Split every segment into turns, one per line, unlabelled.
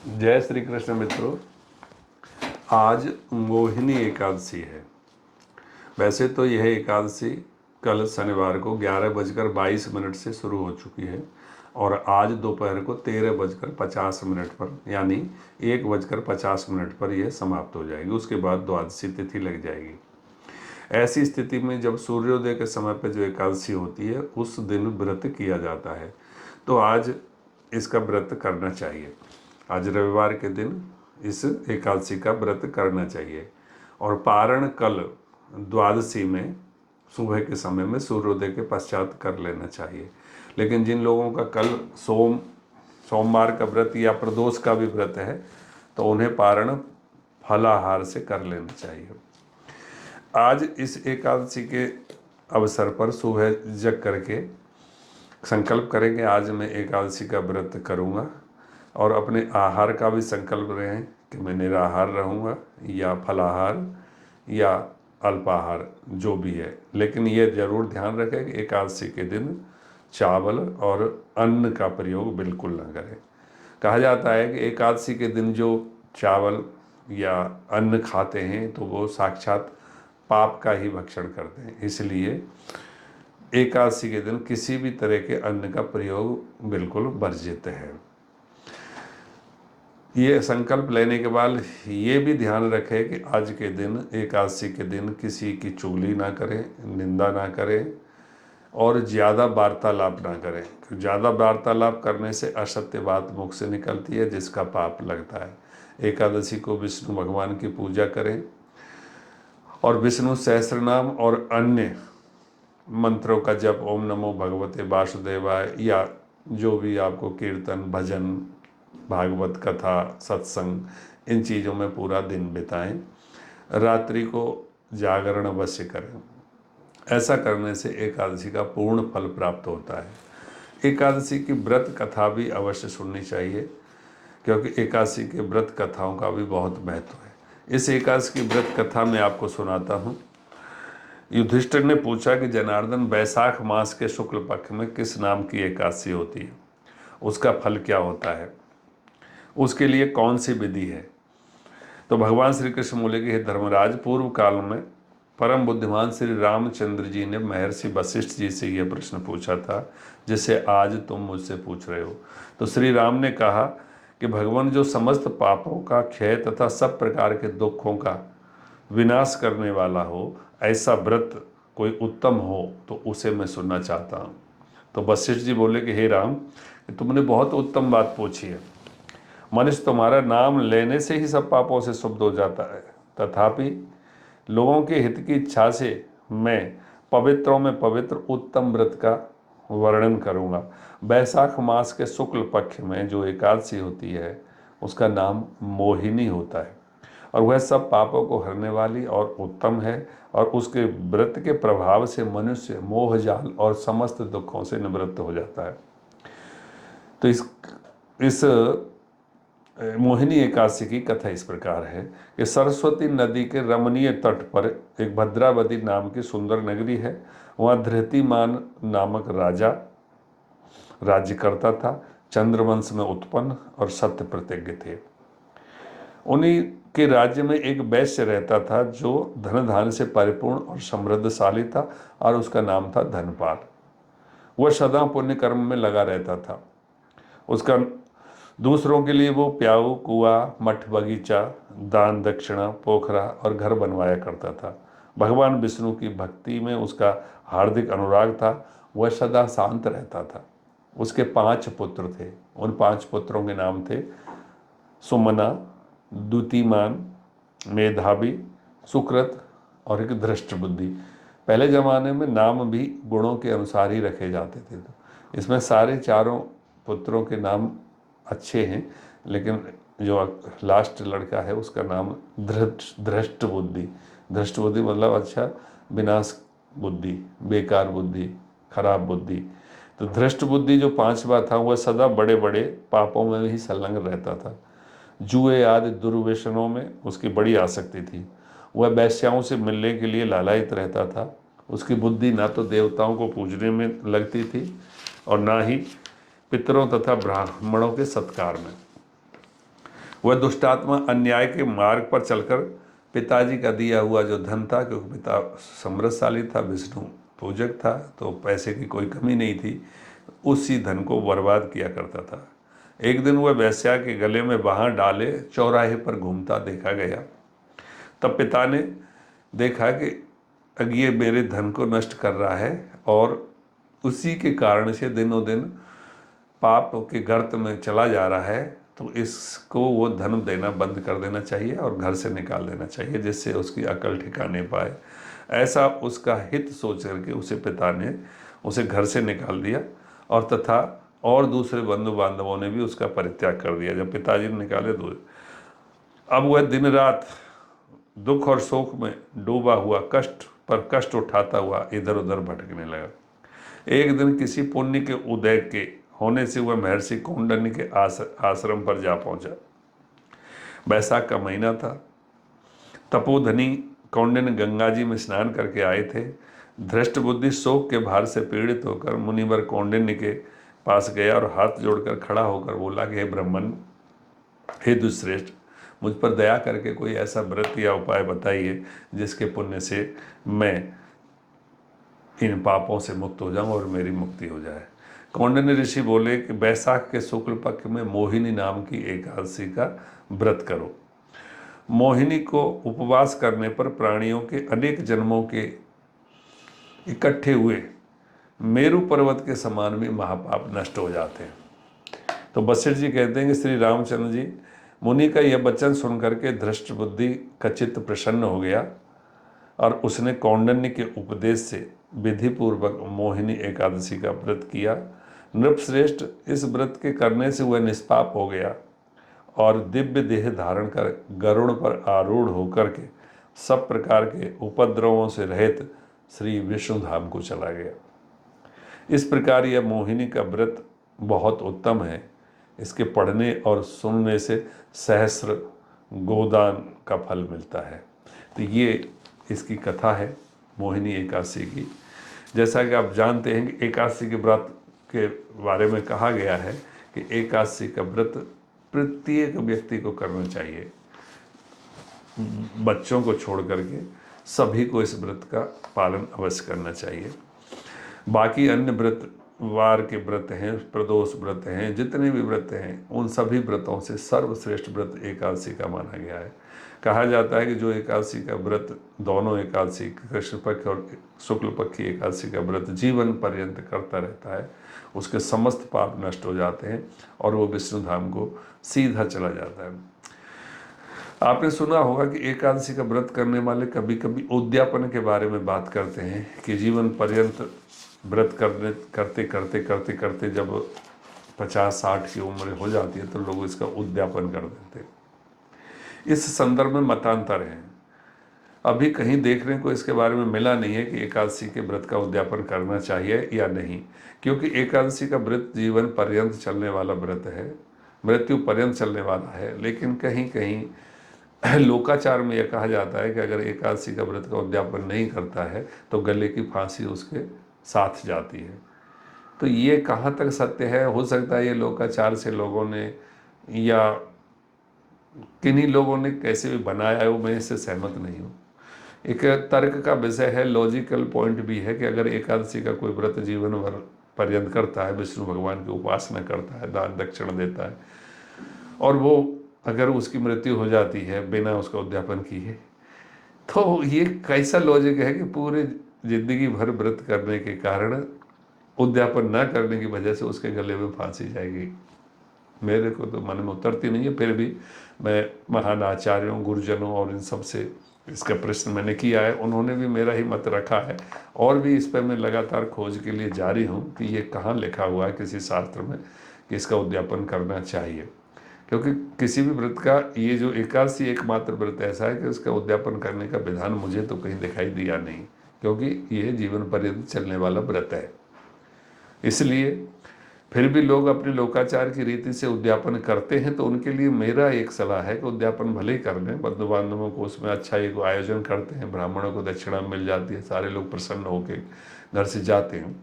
जय श्री कृष्ण मित्रों। आज मोहिनी एकादशी है। वैसे तो यह एकादशी कल शनिवार को 11:22 से शुरू हो चुकी है और आज दोपहर को 13:50 पर यानी 1:50 पर यह समाप्त हो जाएगी। उसके बाद द्वादशी तिथि लग जाएगी। ऐसी स्थिति में जब सूर्योदय के समय पर जो एकादशी होती है उस दिन व्रत किया जाता है, तो आज इसका व्रत करना चाहिए। आज रविवार के दिन इस एकादशी का व्रत करना चाहिए और पारण कल द्वादशी में सुबह के समय में सूर्योदय के पश्चात कर लेना चाहिए। लेकिन जिन लोगों का कल सोमवार का व्रत या प्रदोष का भी व्रत है तो उन्हें पारण फलाहार से कर लेना चाहिए। आज इस एकादशी के अवसर पर सुबह जग करके संकल्प करेंगे, आज मैं एकादशी का व्रत करूँगा और अपने आहार का भी संकल्प रहें कि मैं निराहार रहूँगा या फलाहार या अल्पाहार जो भी है। लेकिन ये ज़रूर ध्यान रखें कि एकादशी के दिन चावल और अन्न का प्रयोग बिल्कुल ना करें। कहा जाता है कि एकादशी के दिन जो चावल या अन्न खाते हैं तो वो साक्षात पाप का ही भक्षण करते हैं, इसलिए एकादशी के दिन किसी भी तरह के अन्न का प्रयोग बिल्कुल वर्जित है। ये संकल्प लेने के बाद ये भी ध्यान रखें कि आज के दिन एकादशी के दिन किसी की चुगली ना करें, निंदा ना करें और ज़्यादा वार्तालाप ना करें। ज़्यादा वार्तालाप करने से असत्य बात मुख से निकलती है जिसका पाप लगता है। एकादशी को विष्णु भगवान की पूजा करें और विष्णु सहस्रनाम और अन्य मंत्रों का जप, ओम नमो भगवते वासुदेवाय या जो भी आपको कीर्तन, भजन, भागवत कथा, सत्संग, इन चीज़ों में पूरा दिन बिताएं। रात्रि को जागरण अवश्य करें। ऐसा करने से एकादशी का पूर्ण फल प्राप्त होता है। एकादशी की व्रत कथा भी अवश्य सुननी चाहिए क्योंकि एकादशी के व्रत कथाओं का भी बहुत महत्व है। इस एकादशी की व्रत कथा मैं आपको सुनाता हूँ। युधिष्ठिर ने पूछा कि जनार्दन, वैशाख मास के शुक्ल पक्ष में किस नाम की एकादशी होती है, उसका फल क्या होता है, उसके लिए कौन सी विधि है। तो भगवान श्री कृष्ण बोले कि हे धर्मराज, पूर्व काल में परम बुद्धिमान श्री रामचंद्र जी ने महर्षि वशिष्ठ जी से यह प्रश्न पूछा था जिसे आज तुम मुझसे पूछ रहे हो। तो श्री राम ने कहा कि भगवान, जो समस्त पापों का क्षय तथा सब प्रकार के दुखों का विनाश करने वाला हो, ऐसा व्रत कोई उत्तम हो तो उसे मैं सुनना चाहता हूँ। तो वशिष्ठ जी बोले कि हे राम, तुमने बहुत उत्तम बात पूछी है। मनुष्य तुम्हारा नाम लेने से ही सब पापों से शुद्ध हो जाता है, तथापि लोगों के हित की इच्छा से मैं पवित्रों में पवित्र उत्तम व्रत का वर्णन करूँगा। वैशाख मास के शुक्ल पक्ष में जो एकादशी होती है उसका नाम मोहिनी होता है और वह सब पापों को हरने वाली और उत्तम है और उसके व्रत के प्रभाव से मनुष्य मोहजाल और समस्त दुखों से निवृत्त हो जाता है। तो इस मोहिनी एकादशी की कथा इस प्रकार है कि सरस्वती नदी के रमणीय तट पर एक भद्रावती नाम की सुंदर नगरी है। वहाँ धृतिमान नामक राजा राज्य करता था। चंद्रवंश में उत्पन्न और सत्य प्रतिज्ञ थे। उन्हीं के राज्य में एक वैश्य रहता था जो धन धान से परिपूर्ण और समृद्धशाली था और उसका नाम था धनपाल। वह सदा पुण्य कर्म में लगा रहता था। उसका दूसरों के लिए वो प्याऊ, कुआं, मठ, बगीचा, दान दक्षिणा, पोखरा और घर बनवाया करता था। भगवान विष्णु की भक्ति में उसका हार्दिक अनुराग था। वह सदा शांत रहता था। उसके 5 पुत्र थे। उन 5 पुत्रों के नाम थे सुमना, द्युतिमान, मेधावी, सुकृत और एक धृष्ट बुद्धि। पहले ज़माने में नाम भी गुणों के अनुसार ही रखे जाते थे। तो इसमें सारे चारों पुत्रों के नाम अच्छे हैं, लेकिन जो लास्ट लड़का है उसका नाम धृष्ट बुद्धि। धृष्ट बुद्धि मतलब अच्छा विनाश बुद्धि, बेकार बुद्धि, खराब बुद्धि। तो धृष्ट बुद्धि जो 5वां था वह सदा बड़े बड़े पापों में ही संलग्न रहता था। जुए आदि दुर्व्यसनों में उसकी बड़ी आसक्ति थी। वह वैश्याओं से मिलने के लिए लालायित रहता था। उसकी बुद्धि ना तो देवताओं को पूजने में लगती थी और ना ही पितरों तथा ब्राह्मणों के सत्कार में। वह दुष्टात्मा अन्याय के मार्ग पर चलकर पिताजी का दिया हुआ जो धन था, क्योंकि पिता समृद्धशाली था, विष्णु पूजक था, तो पैसे की कोई कमी नहीं थी, उसी धन को बर्बाद किया करता था। एक दिन वह वेश्या के गले में बाहर डाले चौराहे पर घूमता देखा गया। तब पिता ने देखा कि अब ये मेरे धन को नष्ट कर रहा है और उसी के कारण से दिनों दिन पाप के गर्त में चला जा रहा है, तो इसको वो धन देना बंद कर देना चाहिए और घर से निकाल देना चाहिए, जिससे उसकी अकल ठिकाने पाए। ऐसा उसका हित सोच करके उसे पिता ने उसे घर से निकाल दिया, और तथा और दूसरे बंधु बांधवों ने भी उसका परित्याग कर दिया। जब पिताजी ने निकाले तो अब वह दिन रात दुख और शोक में डूबा हुआ कष्ट पर कष्ट उठाता हुआ इधर उधर भटकने लगा। एक दिन किसी पुण्य के उदय के होने से वह महर्षि कौंडिन्य के आश्रम पर जा पहुंचा। बैसाख का महीना था। तपोधनी कौंडिन्य गंगा जी में स्नान करके आए थे। धृष्ट बुद्धि शोक के भार से पीड़ित होकर मुनिवर कौंडिन्य के पास गया और हाथ जोड़कर खड़ा होकर बोला कि हे ब्राह्मण, हे दुष्श्रेष्ठ, मुझ पर दया करके कोई ऐसा व्रत या उपाय बताइए जिसके पुण्य से मैं इन पापों से मुक्त हो जाऊं और मेरी मुक्ति हो जाए। कौंडिन्य ऋषि बोले कि बैसाख के शुक्ल पक्ष में मोहिनी नाम की एकादशी का व्रत करो। मोहिनी को उपवास करने पर प्राणियों के अनेक जन्मों के इकट्ठे हुए मेरु पर्वत के समान भी महापाप नष्ट हो जाते हैं। तो वशिष्ठ जी कहते हैं कि श्री रामचंद्र जी, मुनि का यह वचन सुनकर के धृष्ट बुद्धि का चित्त प्रसन्न हो गया और उसने कौंडिन्य के उपदेश से विधि पूर्वक मोहिनी एकादशी का व्रत किया। नृपश्रेष्ठ, इस व्रत के करने से वह निष्पाप हो गया और दिव्य देह धारण कर गरुड़ पर आरूढ़ होकर के सब प्रकार के उपद्रवों से रहित श्री विष्णु धाम को चला गया। इस प्रकार यह मोहिनी का व्रत बहुत उत्तम है। इसके पढ़ने और सुनने से सहस्र गोदान का फल मिलता है। तो ये इसकी कथा है मोहिनी एकादशी की। जैसा कि आप जानते हैं कि एकादशी के व्रत के बारे में कहा गया है कि एकादशी का व्रत प्रत्येक व्यक्ति को करना चाहिए, बच्चों को छोड़ करके सभी को इस व्रत का पालन अवश्य करना चाहिए। बाकी अन्य व्रत, वार के व्रत हैं, प्रदोष व्रत हैं, जितने भी व्रत हैं, उन सभी व्रतों से सर्वश्रेष्ठ व्रत एकादशी का माना गया है। कहा जाता है कि जो एकादशी का व्रत, दोनों एकादशी, कृष्ण पक्ष और शुक्ल पक्ष की एकादशी का व्रत जीवन पर्यंत करता रहता है, उसके समस्त पाप नष्ट हो जाते हैं और वो विष्णु धाम को सीधा चला जाता है। आपने सुना होगा कि एकादशी का व्रत करने वाले कभी कभी उद्यापन के बारे में बात करते हैं कि जीवन पर्यंत व्रत करते करते जब 50-60 की उम्र हो जाती है तो लोग इसका उद्यापन कर देते हैं। इस संदर्भ में मतांतर हैं। अभी कहीं देखने को इसके बारे में मिला नहीं है कि एकादशी के व्रत का उद्यापन करना चाहिए या नहीं, क्योंकि एकादशी का व्रत जीवन पर्यंत चलने वाला व्रत है, मृत्यु पर्यंत चलने वाला है। लेकिन कहीं कहीं लोकाचार में यह कहा जाता है कि अगर एकादशी का व्रत का उद्यापन नहीं करता है तो गले की फांसी उसके साथ जाती है। तो ये कहाँ तक सत्य है? हो सकता है ये लोकाचार से लोगों ने या किन्हीं लोगों ने कैसे भी बनाया है, वो मैं इससे सहमत नहीं हूँ। एक तर्क का विषय है, लॉजिकल पॉइंट भी है कि अगर एकादशी का कोई व्रत जीवन भर पर्यंत करता है, विष्णु भगवान की उपासना करता है, दान दक्षिण देता है, और वो अगर उसकी मृत्यु हो जाती है बिना उसका उद्यापन किए, तो ये कैसा लॉजिक है कि पूरे जिंदगी भर व्रत करने के कारण उद्यापन न करने की वजह से उसके गले में फांसी जाएगी? मेरे को तो मन में उतरती नहीं है। फिर भी मैं महान आचार्यों, गुरुजनों और इन सब से इसका प्रश्न मैंने किया है, उन्होंने भी मेरा ही मत रखा है, और भी इस पर मैं लगातार खोज के लिए जारी हूँ कि ये कहाँ लिखा हुआ है किसी शास्त्र में कि इसका उद्यापन करना चाहिए। क्योंकि किसी भी व्रत का, ये जो एकादशी एकमात्र व्रत ऐसा है कि उसका उद्यापन करने का विधान मुझे तो कहीं दिखाई दिया नहीं, क्योंकि ये जीवन पर्यंत चलने वाला व्रत है। इसलिए फिर भी लोग अपने लोकाचार की रीति से उद्यापन करते हैं, तो उनके लिए मेरा एक सलाह है कि उद्यापन भले ही कर लें, बंधु बांधवों को उसमें अच्छा एक आयोजन करते हैं, ब्राह्मणों को दक्षिणा मिल जाती है, सारे लोग प्रसन्न होकर घर से जाते हैं,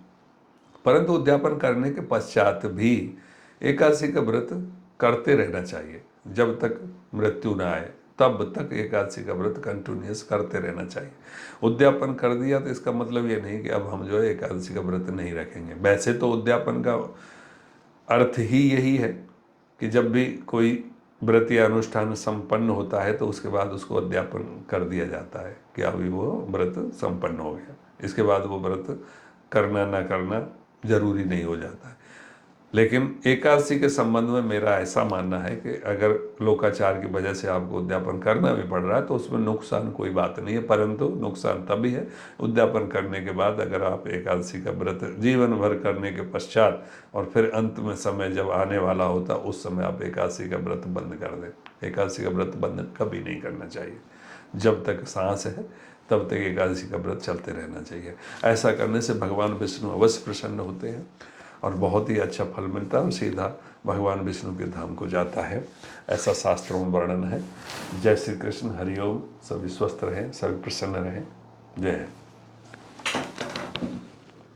परंतु उद्यापन करने के पश्चात भी एकादशी का व्रत करते रहना चाहिए। जब तक मृत्यु ना आए तब तक एकादशी का व्रत कंटिन्यूस करते रहना चाहिए। उद्यापन कर दिया तो इसका मतलब ये नहीं कि अब हम जो है एकादशी का व्रत नहीं रखेंगे। वैसे तो उद्यापन का अर्थ ही यही है कि जब भी कोई व्रत या अनुष्ठान संपन्न होता है तो उसके बाद उसको अध्यापन कर दिया जाता है कि अभी वो व्रत संपन्न हो गया। इसके बाद वो व्रत करना ना करना जरूरी नहीं हो जाता है। लेकिन एकादशी के संबंध में मेरा ऐसा मानना है कि अगर लोकाचार की वजह से आपको उद्यापन करना भी पड़ रहा है तो उसमें नुकसान कोई बात नहीं है, परंतु नुकसान तभी है उद्यापन करने के बाद अगर आप एकादशी का व्रत जीवन भर करने के पश्चात और फिर अंत में समय जब आने वाला होता उस समय आप एकादशी का व्रत बंद कर दें। एकादशी का व्रत बंद कभी नहीं करना चाहिए। जब तक सांस है तब तक एकादशी का व्रत चलते रहना चाहिए। ऐसा करने से भगवान विष्णु अवश्य प्रसन्न होते हैं और बहुत ही अच्छा फल मिलता है और सीधा भगवान विष्णु के धाम को जाता है, ऐसा शास्त्रों में वर्णन है। जय श्री कृष्ण, हरिओम। सभी स्वस्थ रहें, सभी प्रसन्न रहें। जय हिंद।